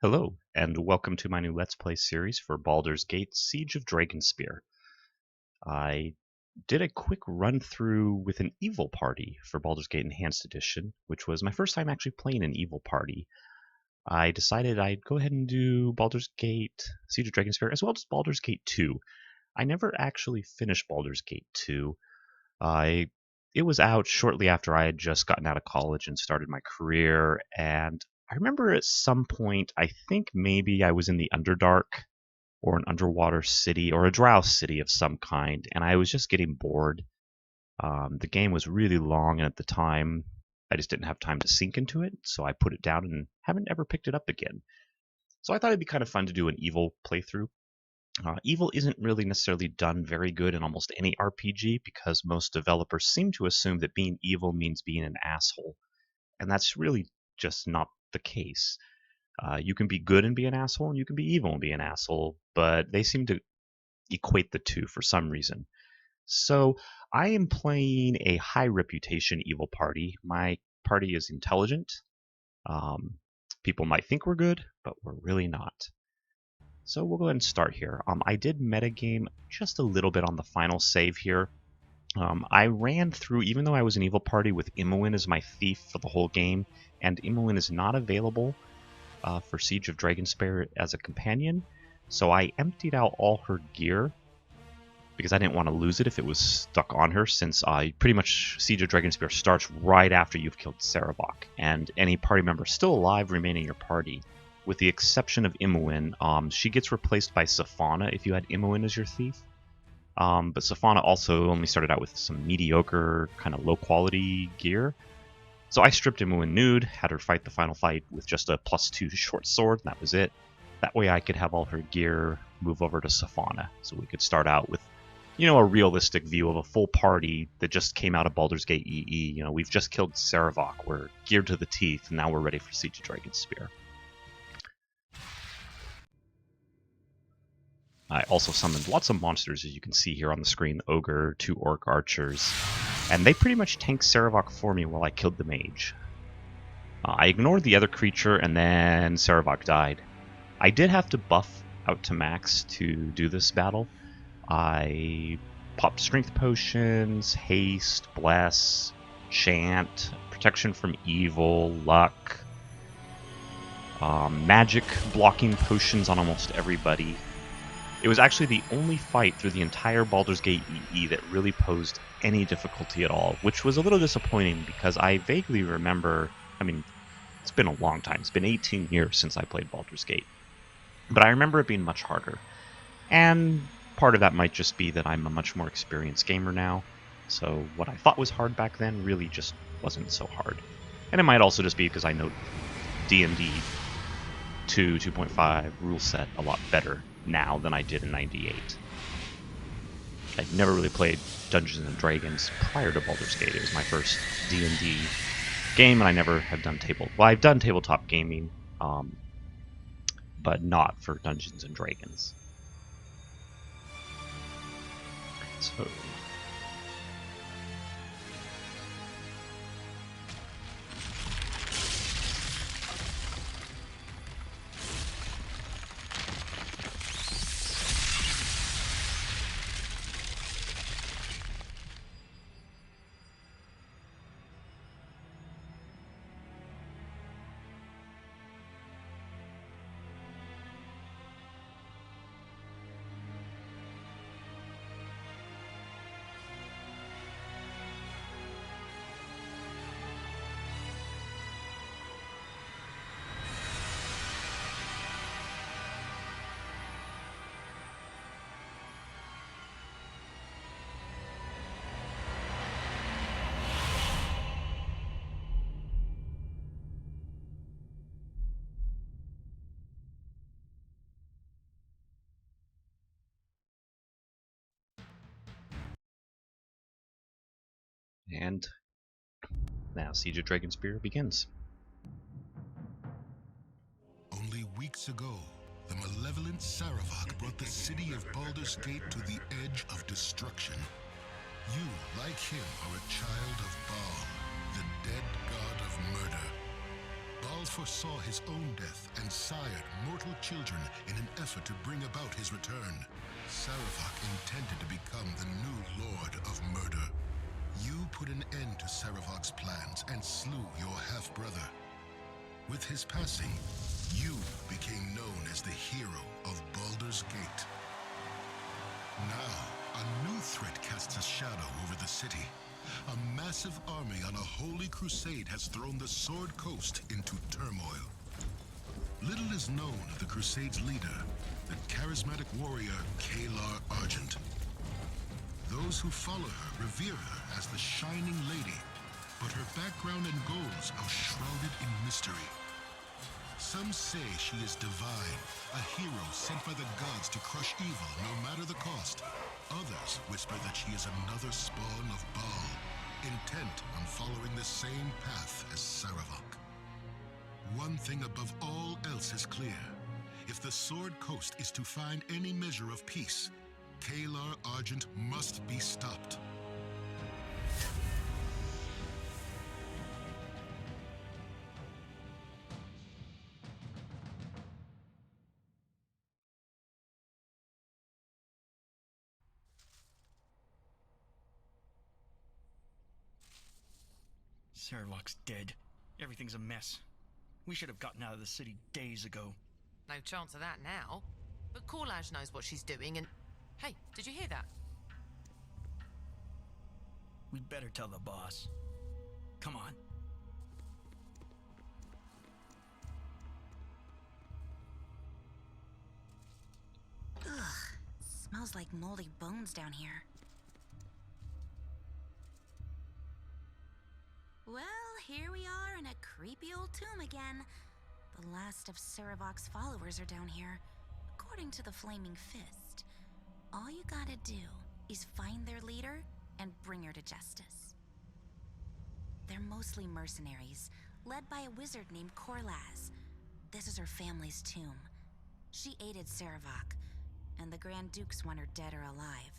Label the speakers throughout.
Speaker 1: Hello, and welcome to my new Let's Play series for Baldur's Gate Siege of Dragonspear. I did a quick run through with an evil party for Baldur's Gate Enhanced Edition, which was my first time actually playing an evil party. I decided I'd go ahead and do Baldur's Gate Siege of Dragonspear as well as Baldur's Gate 2. I never actually finished Baldur's Gate 2. It was out shortly after I had just gotten out of college and started my career, and I remember at some point, I think maybe I was in the Underdark or an underwater city or a drow city of some kind, and I was just getting bored. The game was really long, and at the time, I just didn't have time to sink into it, so I put it down and haven't ever picked it up again. So I thought it'd be kind of fun to do an evil playthrough. Evil isn't really necessarily done very good in almost any RPG because most developers seem to assume that being evil means being an asshole, and that's really just not the case. You can be good and be an asshole, and you can be evil and be an asshole, but they seem to equate the two for some reason. So I am playing a high reputation evil party. My party is intelligent. Um, People might think we're good, but we're really not. So we'll go ahead and start here. I did metagame just a little bit on the final save here. I ran through, even though I was an evil party with Imoen as my thief for the whole game, and Imoen is not available for Siege of Dragonspear as a companion, so I emptied out all her gear because I didn't want to lose it if it was stuck on her, since pretty much Siege of Dragonspear starts right after you've killed Sarevok, and any party member still alive remain in your party. With the exception of Imoen, she gets replaced by Safana if you had Imoen as your thief. But Safana also only started out with some mediocre, kind of low-quality gear. So I stripped Imoen nude, had her fight the final fight with just a +2 short sword, and that was it. That way I could have all her gear move over to Safana, so we could start out with, a realistic view of a full party that just came out of Baldur's Gate EE. We've just killed Sarevok, we're geared to the teeth, and now we're ready for Siege of Dragonspear. I also summoned lots of monsters, as you can see here on the screen. Ogre, 2 Orc Archers, and they pretty much tanked Sarevok for me while I killed the mage. I ignored the other creature, and then Sarevok died. I did have to buff out to max to do this battle. I popped strength potions, haste, bless, chant, protection from evil, luck, magic blocking potions on almost everybody. It was actually the only fight through the entire Baldur's Gate EE that really posed any difficulty at all, which was a little disappointing because I vaguely remember, it's been a long time, it's been 18 years since I played Baldur's Gate, but I remember it being much harder. And part of that might just be that I'm a much more experienced gamer now, so what I thought was hard back then really just wasn't so hard. And it might also just be because I know D&D 2.5 rule set a lot better now than I did in 98. I'd never really played Dungeons and Dragons prior to Baldur's Gate. It was my first D&D game, and I never have done I've done tabletop gaming, but not for Dungeons and Dragons. So And now Siege of Dragonspear begins.
Speaker 2: Only weeks ago, the malevolent Sarevok brought the city of Baldur's Gate to the edge of destruction. You, like him, are a child of Baal, the dead god of murder. Jarl foresaw his own death and sired mortal children in an effort to bring about his return. Sarevok intended to become the new Lord of Murder. You put an end to Sarevok's plans and slew your half-brother. With his passing, you became known as the hero of Baldur's Gate. Now, a new threat casts a shadow over the city. A massive army on a holy crusade has thrown the Sword Coast into turmoil. Little is known of the crusade's leader, the charismatic warrior Kalar Argent. Those who follow her revere her as the Shining Lady, but her background and goals are shrouded in mystery. Some say she is divine, a hero sent by the gods to crush evil no matter the cost. Others whisper that she is another spawn of Baal, intent on following the same path as Sarevok. One thing above all else is clear. If the Sword Coast is to find any measure of peace, Kalar Argent must be stopped.
Speaker 3: Sarevok's dead. Everything's a mess. We should have gotten out of the city days ago.
Speaker 4: No chance of that now. But Korlaj knows what she's doing and... Hey, did you hear that?
Speaker 3: We'd better tell the boss. Come on.
Speaker 5: Ugh, smells like moldy bones down here. Well, here we are in a creepy old tomb again. The last of Sarevok's followers are down here, according to the Flaming Fist. All you gotta do is find their leader and bring her to justice. They're mostly mercenaries, led by a wizard named Korlaz. This is her family's tomb. She aided Sarevok, and the Grand Dukes want her dead or alive.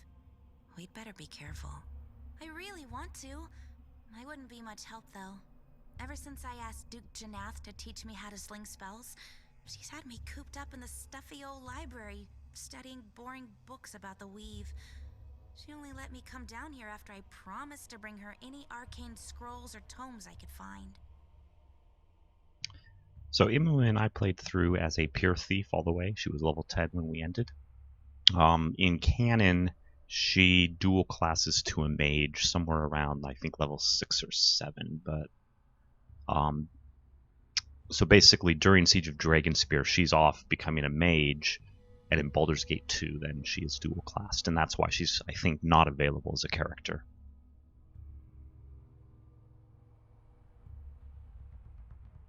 Speaker 5: We'd better be careful. I really want to. I wouldn't be much help, though. Ever since I asked Duke Janath to teach me how to sling spells, she's had me cooped up in the stuffy old library, studying boring books about the weave. She only let me come down here after I promised to bring her any arcane scrolls or tomes I could find.
Speaker 1: So Imu and I played through as a pure thief all the way. She was level 10 when we ended. In canon, she dual classes to a mage somewhere around, I think, level 6 or 7. But so basically, during Siege of Dragonspear, she's off becoming a mage, and in Baldur's Gate 2, then she is dual classed, and that's why she's, I think, not available as a character.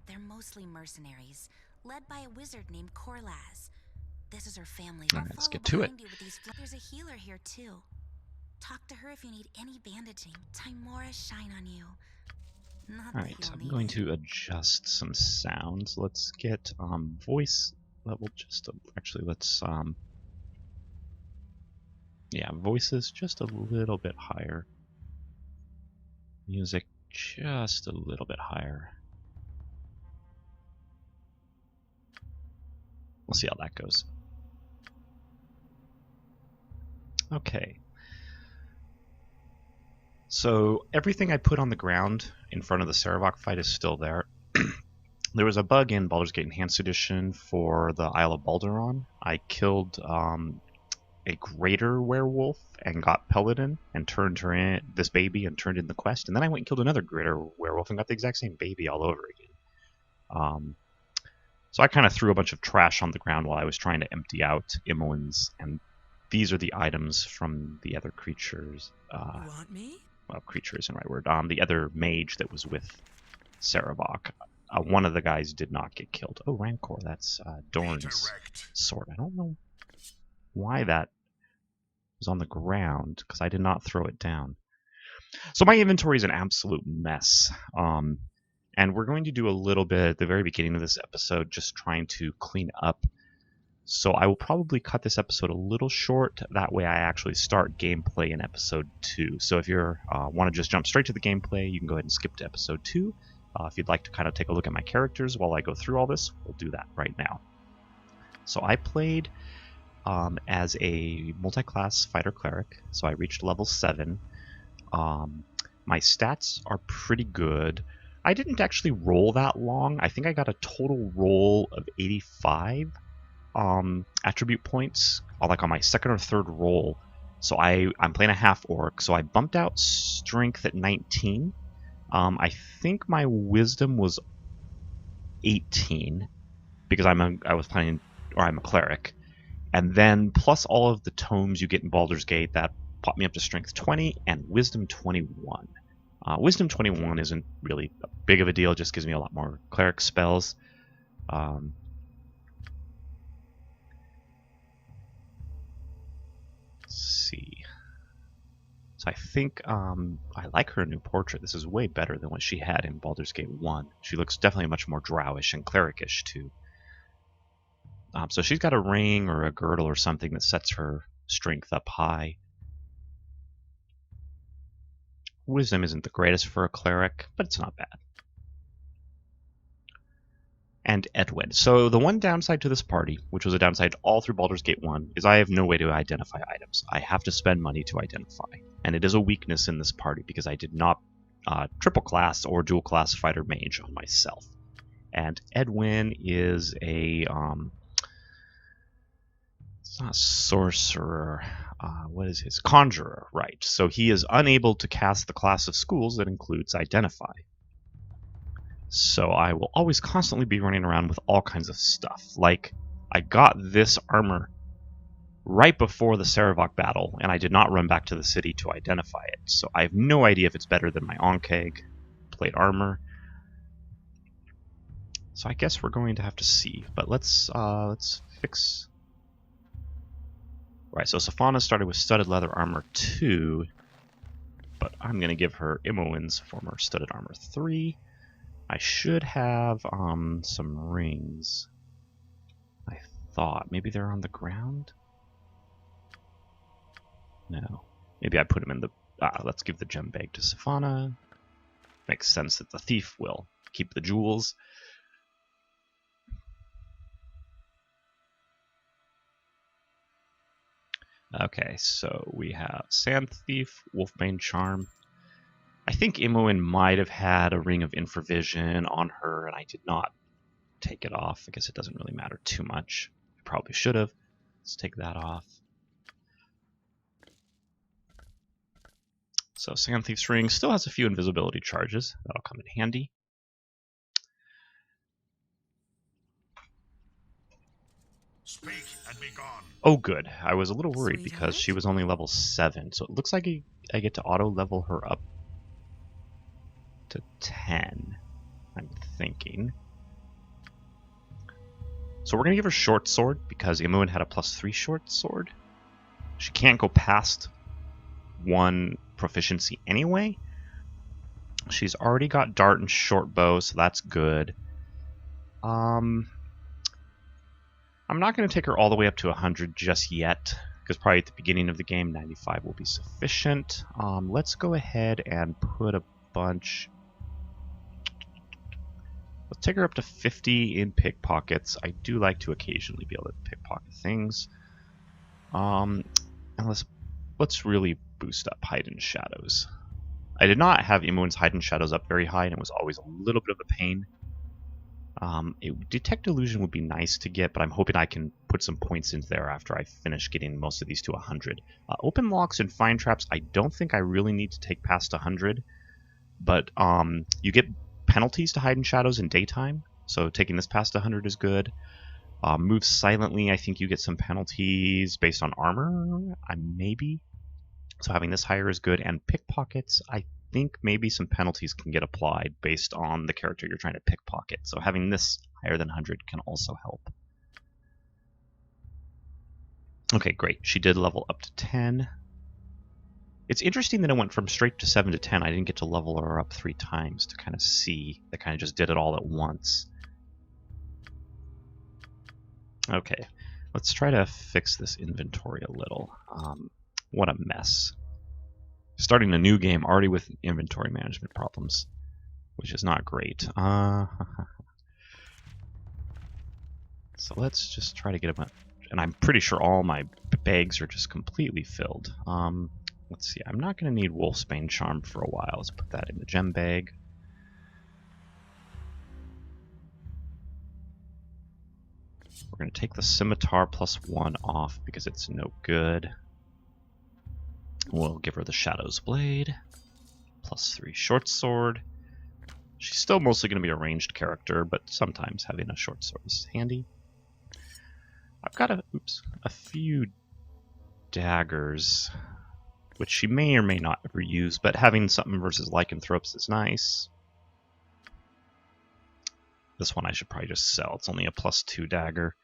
Speaker 5: They're mostly mercenaries, led by a wizard named Korlaz. This is her family.
Speaker 1: All right, let's get to it.
Speaker 5: There's a healer here too. Talk to her if you need any bandaging. Timora shine on you. Not
Speaker 1: All
Speaker 5: that
Speaker 1: right,
Speaker 5: you'll
Speaker 1: I'm
Speaker 5: need
Speaker 1: going
Speaker 5: it.
Speaker 1: to adjust some sounds. Let's get voice level just actually let's yeah, voices just a little bit higher. Music just a little bit higher. We'll see how that goes. Okay. So everything I put on the ground in front of the Sarevok fight is still there. There was a bug in Baldur's Gate Enhanced Edition for the Isle of Baldur. I killed a greater werewolf and got Peladin and turned her in this baby and turned in the quest, and then I went and killed another greater werewolf and got the exact same baby all over again. So I kind of threw a bunch of trash on the ground while I was trying to empty out Imoen's, and these are the items from the other creatures.
Speaker 3: You want me?
Speaker 1: Well, creature isn't the right word. The other mage that was with Sarevok. One of the guys did not get killed. Oh, Rancor, that's Dorn's sword. I don't know why that was on the ground, because I did not throw it down. So my inventory is an absolute mess. And we're going to do a little bit at the very beginning of this episode, just trying to clean up. So I will probably cut this episode a little short. That way I actually start gameplay in episode 2. So if you want to just jump straight to the gameplay, you can go ahead and skip to episode 2. If you'd like to kind of take a look at my characters while I go through all this, we'll do that right now. So I played as a multi-class fighter cleric, so I reached level 7. My stats are pretty good. I didn't actually roll that long. I think I got a total roll of 85 attribute points, like on my second or third roll. So I'm playing a half orc, so I bumped out strength at 19. I think my wisdom was 18 because I'm a cleric, and then plus all of the tomes you get in Baldur's Gate, that popped me up to strength 20 and wisdom 21. Wisdom 21 isn't really a big of a deal; it just gives me a lot more cleric spells. Let's see. So I think I like her new portrait. This is way better than what she had in Baldur's Gate 1. She looks definitely much more drowish and clericish too. So she's got a ring or a girdle or something that sets her strength up high. Wisdom isn't the greatest for a cleric, but it's not bad. And Edwin. So the one downside to this party, which was a downside all through Baldur's Gate 1, is I have no way to identify items. I have to spend money to identify. And it is a weakness in this party because I did not triple class or dual class fighter mage on myself. And Edwin is a it's not a sorcerer. What is his? Conjurer, right. So he is unable to cast the class of schools that includes Identify. So I will always constantly be running around with all kinds of stuff. Like, I got this armor right before the Sarevok battle, and I did not run back to the city to identify it. So I have no idea if it's better than my Onkeg plate armor. So I guess we're going to have to see. But let's fix... Right, so Safana started with studded leather armor 2, but I'm going to give her Imoen's former studded armor 3. I should have some rings. I thought maybe they're on the ground. No, maybe I put them in the. Let's give the gem bag to Safana. Makes sense that the thief will keep the jewels. Okay, so we have Sand Thief, Wolfbane Charm. I think Imoen might have had a Ring of Infravision on her, and I did not take it off. I guess it doesn't really matter too much. I probably should have. Let's take that off. So Sand Thief's Ring still has a few invisibility charges. That'll come in handy.
Speaker 2: Speak and be gone.
Speaker 1: Oh, good. I was a little worried because
Speaker 5: Sweetheart?
Speaker 1: she was only level 7, so it looks like I get to auto-level her up to 10, I'm thinking. So we're going to give her Short Sword because Imoen had a +3 Short Sword. She can't go past 1 proficiency anyway. She's already got Dart and Short Bow, so that's good. I'm not going to take her all the way up to 100 just yet, because probably at the beginning of the game, 95 will be sufficient. Let's go ahead and put a bunch... Let's take her up to 50 in pickpockets. I do like to occasionally be able to pickpocket things. And let's really boost up Hidden Shadows. I did not have Imoen's Hidden Shadows up very high, and it was always a little bit of a pain. Detect Illusion would be nice to get, but I'm hoping I can put some points into there after I finish getting most of these to 100. Open Locks and Fine Traps, I don't think I really need to take past 100, but you get penalties to Hidden Shadows in daytime, so taking this past 100 is good. Move Silently, I think you get some penalties based on armor, maybe. So having this higher is good, and Pickpockets, I think maybe some penalties can get applied based on the character you're trying to pickpocket. So having this higher than 100 can also help. Okay, great. She did level up to 10. It's interesting that it went from straight to 7 to 10. I didn't get to level her up 3 times to kind of see. They kind of just did it all at once. Okay, let's try to fix this inventory a little. What a mess. Starting a new game already with inventory management problems. which is not great. So let's just try to get them. And I'm pretty sure all my bags are just completely filled. Let's see. I'm not going to need Wolfsbane Charm for a while. Let's put that in the gem bag. We're going to take the Scimitar +1 off because it's no good. We'll give her the Shadow's Blade. +3 Short Sword. She's still mostly going to be a ranged character, but sometimes having a short sword is handy. I've got a few daggers, which she may or may not ever use, but having something versus lycanthropes is nice. This one I should probably just sell. It's only a +2 dagger.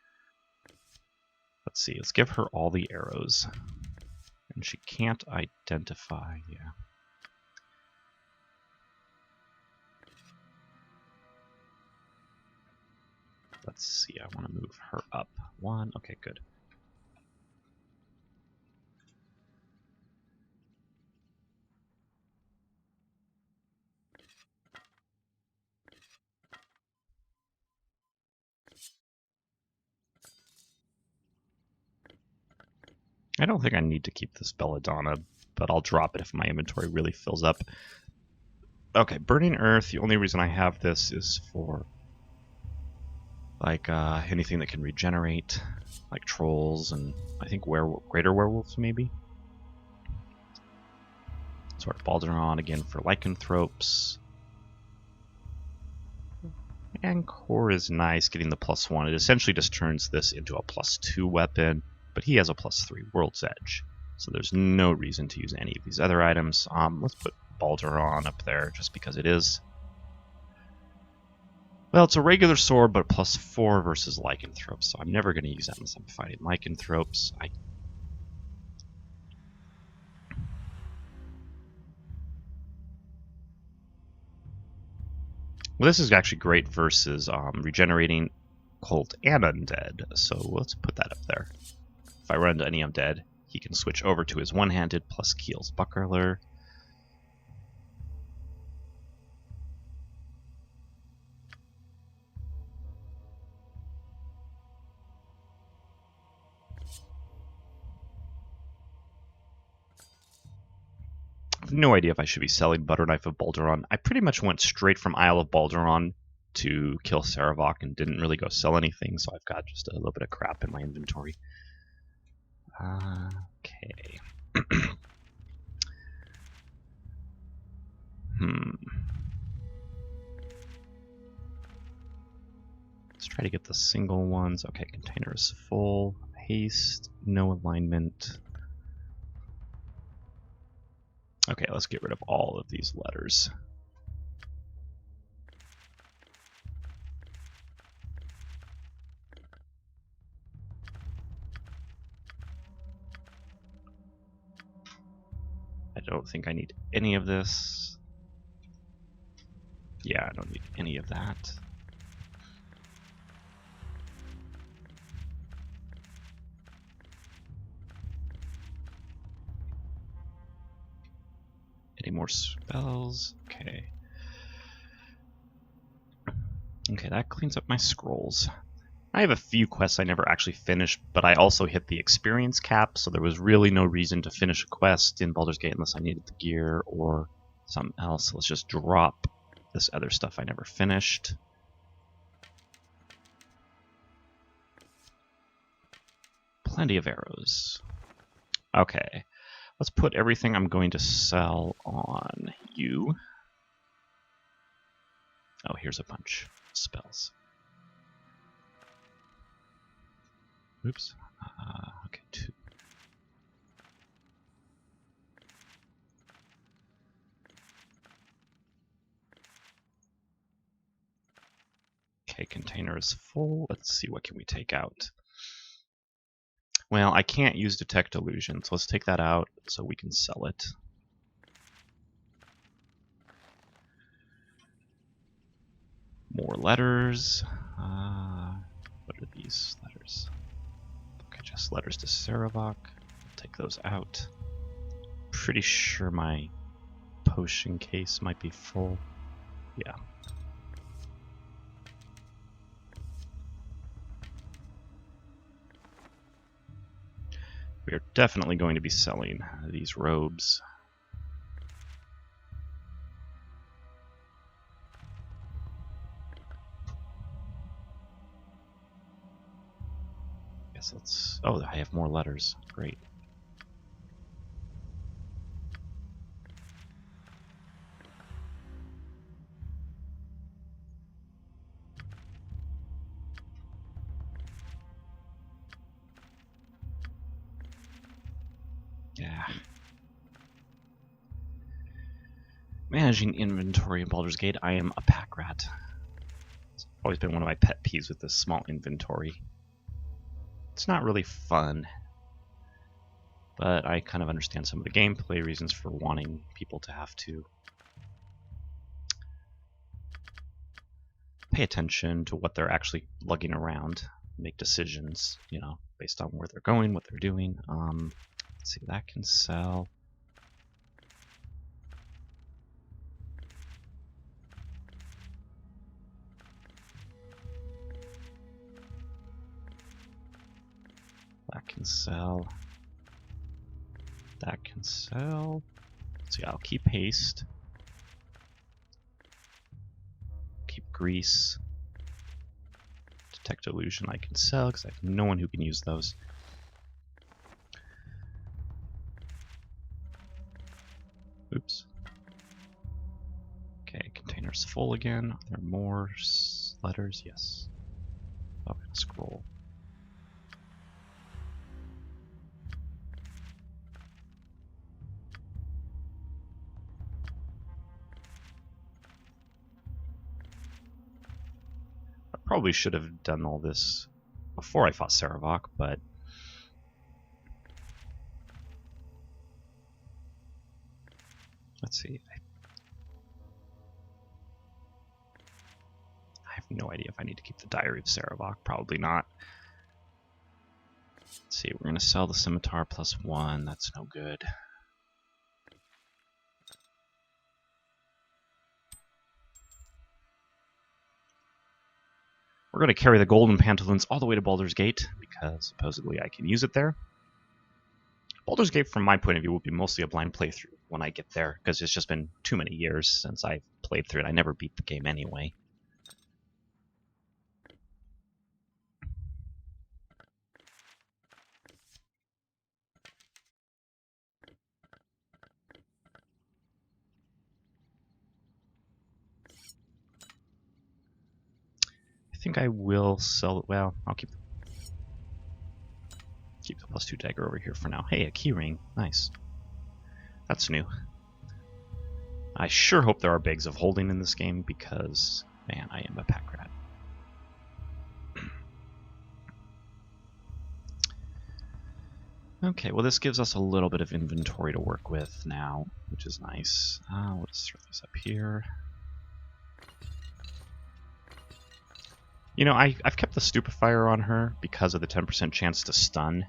Speaker 1: Let's see. Let's give her all the arrows. And she can't identify. Yeah. Let's see. I want to move her up 1. Okay, good. I don't think I need to keep this Belladonna, but I'll drop it if my inventory really fills up. Okay, Burning Earth, the only reason I have this is for like anything that can regenerate, like trolls and I think greater werewolves maybe. Sort of Baldur on again for lycanthropes. And Core is nice, getting the +1. It essentially just turns this into a +2 weapon, but he has a +3 World's Edge. So there's no reason to use any of these other items. Let's put Baldur on up there just because it is. Well, it's a regular sword, but +4 versus lycanthropes, so I'm never going to use that unless I'm fighting lycanthropes. Well, this is actually great versus regenerating cult and undead, so let's put that up there. If I run into any undead, he can switch over to his one-handed plus Keel's Buckler. I have no idea if I should be selling Butter Knife of Balduron. I pretty much went straight from Isle of Balduron to kill Sarevok and didn't really go sell anything, so I've got just a little bit of crap in my inventory. Okay. Let's try to get the single ones. Okay, container is full. Haste, no alignment. Okay, let's get rid of all of these letters. I don't think I need any of this. Yeah, I don't need any of that. Any more spells? Okay. Okay, that cleans up my scrolls. I have a few quests I never actually finished, but I also hit the experience cap, so there was really no reason to finish a quest in Baldur's Gate unless I needed the gear or something else. So let's just drop this other stuff I never finished. Plenty of arrows. Okay. Let's put everything I'm going to sell on you. Oh, here's a bunch of spells. Oops. Okay, 2. Okay, container is full. Let's see, what can we take out? Well, I can't use Detect Illusion, so let's take that out so we can sell it. More letters. What are these letters? Okay, just letters to Sarevok. Take those out. Pretty sure my potion case might be full. Yeah. We are definitely going to be selling these robes. Guess let's... Oh, I have more letters. Great. Yeah. Managing inventory in Baldur's Gate, I am a pack rat. It's always been one of my pet peeves with this small inventory. It's not really fun, but I kind of understand some of the gameplay reasons for wanting people to have to pay attention to what they're actually lugging around, make decisions, you know, based on where they're going, what they're doing. Let's see, that can sell. That can sell. That can sell. So yeah, I'll keep haste. Keep grease. Detect illusion I can sell because I have no one who can use those. Oops. Okay, container's full again. Are there more letters? Yes. Oh, I'm gonna scroll. I probably should have done all this before I fought Sarevok, but let's see. I have no idea if I need to keep the Diary of Sarevok. Probably not. Let's see, we're going to sell the Scimitar +1. That's no good. We're going to carry the golden pantaloons all the way to Baldur's Gate, because supposedly I can use it there. Baldur's Gate, from my point of view, will be mostly a blind playthrough when I get there, because it's just been too many years since I've played through it. I never beat the game anyway. I think I will sell... Well, I'll keep the +2 dagger over here for now. Hey, a keyring. Nice. That's new. I sure hope there are bags of holding in this game, because, man, I am a pack rat. Okay, well this gives us a little bit of inventory to work with now, which is nice. Let's throw this up here. You know, I've kept the Stupefier on her because of the 10% chance to stun,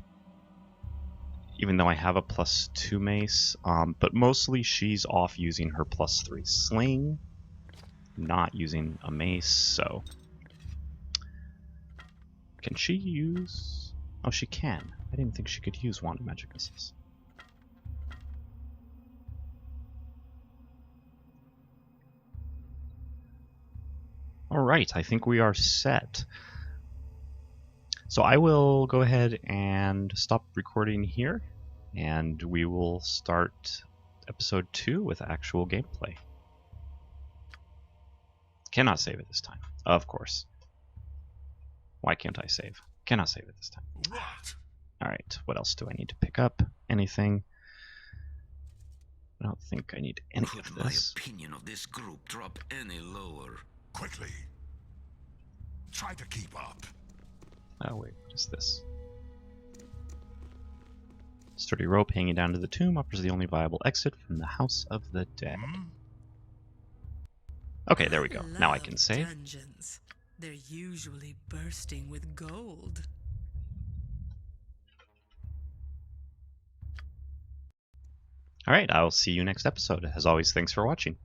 Speaker 1: even though I have a +2 mace, but mostly she's off using her +3 sling, not using a mace, so... Can she use... Oh, she can. I didn't think she could use Wand of Magic Missiles. Alright, I think we are set. So I will go ahead and stop recording here, and we will start episode 2 with actual gameplay. Cannot save it this time, of course. Why can't I save? Cannot save it this time.
Speaker 2: What?
Speaker 1: Alright, what else do I need to pick up? Anything? I don't think I need any
Speaker 6: Could
Speaker 1: of
Speaker 6: my
Speaker 1: this.
Speaker 6: opinion of this group drop any lower?
Speaker 2: Quickly. Try to keep up.
Speaker 1: Oh wait, what is this? Sturdy rope hanging down to the tomb offers the only viable exit from the House of the Dead. Okay, there we go. Now I can save.
Speaker 7: Dungeons. They're usually bursting with gold.
Speaker 1: Alright, I will see you next episode. As always, thanks for watching.